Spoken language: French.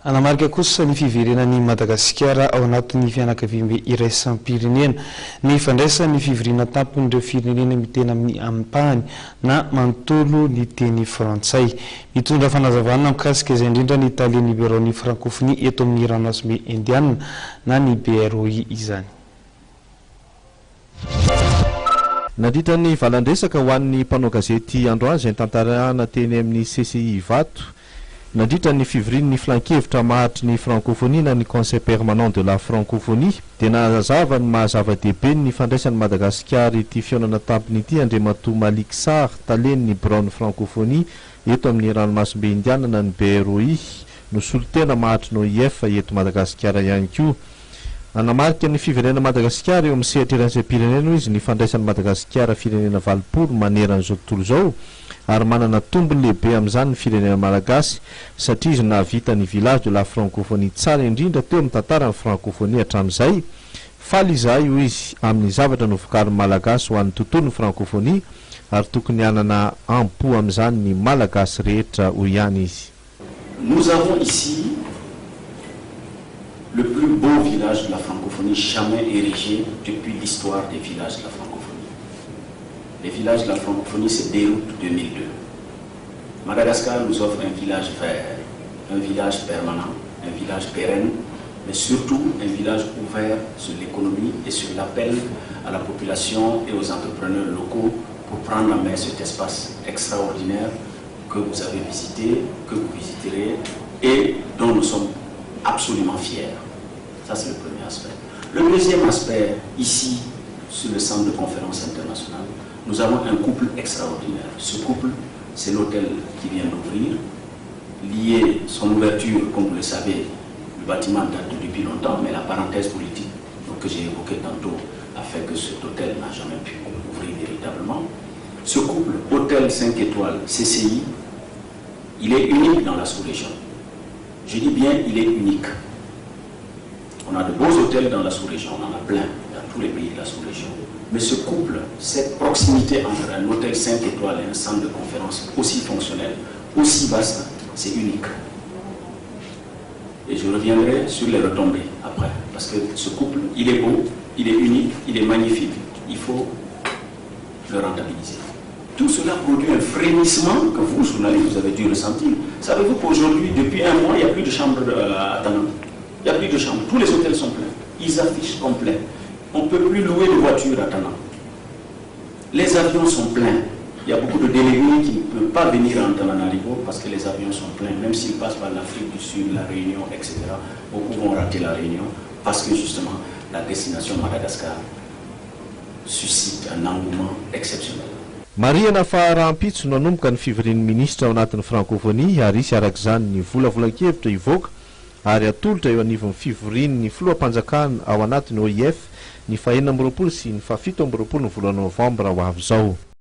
Anamarika kosa ny fiverenan'ny Madagasikara ao anatin'ny fianakaviam-be iraisam-pirenena ny fandraisan'ny fivirina tampon'ireo firenena mitena amin'ny ampahany na manontolo ny teny frantsay. Mitondra fanazavana mikasika izay indrindra ny talian'ny bureau-ny francophonie eto amin'ny ranomasimbe indiana na ny BROI izany. Nandritra ny valandresaka ho an'ny mpanao gazety androany izay tantarana teny amin'ny CCI Vato. Nandritra ny fivirin'ny flankevitra mahatry ny francophonie na ny conseil permanent de la francophonie dia nazava ny mahazava-dehibe ny fandraisan'ny Madagasikara ity fionana tampony ity Andriamatoa Malick Sarr talen'ny bureau-ny francophonie eto amin'ny ranomasimbe indiana na ny BROI no solotena mahatry ny OIF eto Madagasikara ihany koa. Anamarika ny fiverenana Madagasikara eo amin'ny sehatra iraisam-pirenena izy ny fandraisan'ny Madagasikara firenena valopolo maneran'izao tontolo izao ary manana tombony lehibe amin'izany ny firenena malagasy satria izy nahavita ny village de la francophonie tsara indrindra teo amin'ny tantaran'ny francophonie hatramin'izay. Faly izay hoy izy amin'ny zavatra novokarin'ny malagasy ho an'ny tontolon'ny francophonie ary tokony hanana ampo amin'izany ny malagasy rehetra ho ihany izy. Nous avons ici le plus beau village de la francophonie jamais érigé depuis l'histoire des villages de la francophonie. Les villages de la francophonie se déroulent 2002. Madagascar nous offre un village vert, un village permanent, un village pérenne, mais surtout un village ouvert sur l'économie et sur l'appel à la population et aux entrepreneurs locaux pour prendre en main cet espace extraordinaire que vous avez visité, que vous visiterez et dont nous sommes absolument fiers. Ça, c'est le premier aspect. Le deuxième aspect, ici, sur le centre de conférence internationale, nous avons un couple extraordinaire. Ce couple, c'est l'hôtel qui vient d'ouvrir. Lié son ouverture, comme vous le savez, le bâtiment date depuis longtemps, mais la parenthèse politique que j'ai évoquée tantôt a fait que cet hôtel n'a jamais pu ouvrir véritablement. Ce couple, hôtel 5 étoiles CCI, il est unique dans la sous-région. Je dis bien, il est unique. On a de beaux hôtels dans la sous-région, on en a plein dans tous les pays de la sous-région. Mais ce couple, cette proximité entre un hôtel 5 étoiles et un centre de conférence aussi fonctionnel, aussi vaste, c'est unique. Et je reviendrai sur les retombées après, parce que ce couple, il est beau, il est unique, il est magnifique. Il faut le rentabiliser. Tout cela produit un frémissement que vous, journalistes, vous avez dû ressentir. Savez-vous qu'aujourd'hui, depuis un mois, il n'y a plus de chambres à Tanam. Il n'y a plus de chambres. Tous les hôtels sont pleins. Ils affichent complet. On ne peut plus louer de voitures à Tanam. Les avions sont pleins. Il y a beaucoup de délégués qui ne peuvent pas venir à Antananarivo parce que les avions sont pleins. Même s'ils passent par l'Afrique du Sud, la Réunion, etc. Beaucoup vont rater la Réunion parce que justement, la destination Madagascar suscite un engouement exceptionnel. Mariana Faharampitso nanomboka ny fivorian'ny ministra ao anatin'ny francophonie ary isy arak'izany ny volavolan-kevitra ivoaka ary atolotra eo anivon'ny fivorian'ny filoham-panjakana ao anatin'ny OIF ny 4 sy ny 7 ny volana novambra ho avy izao.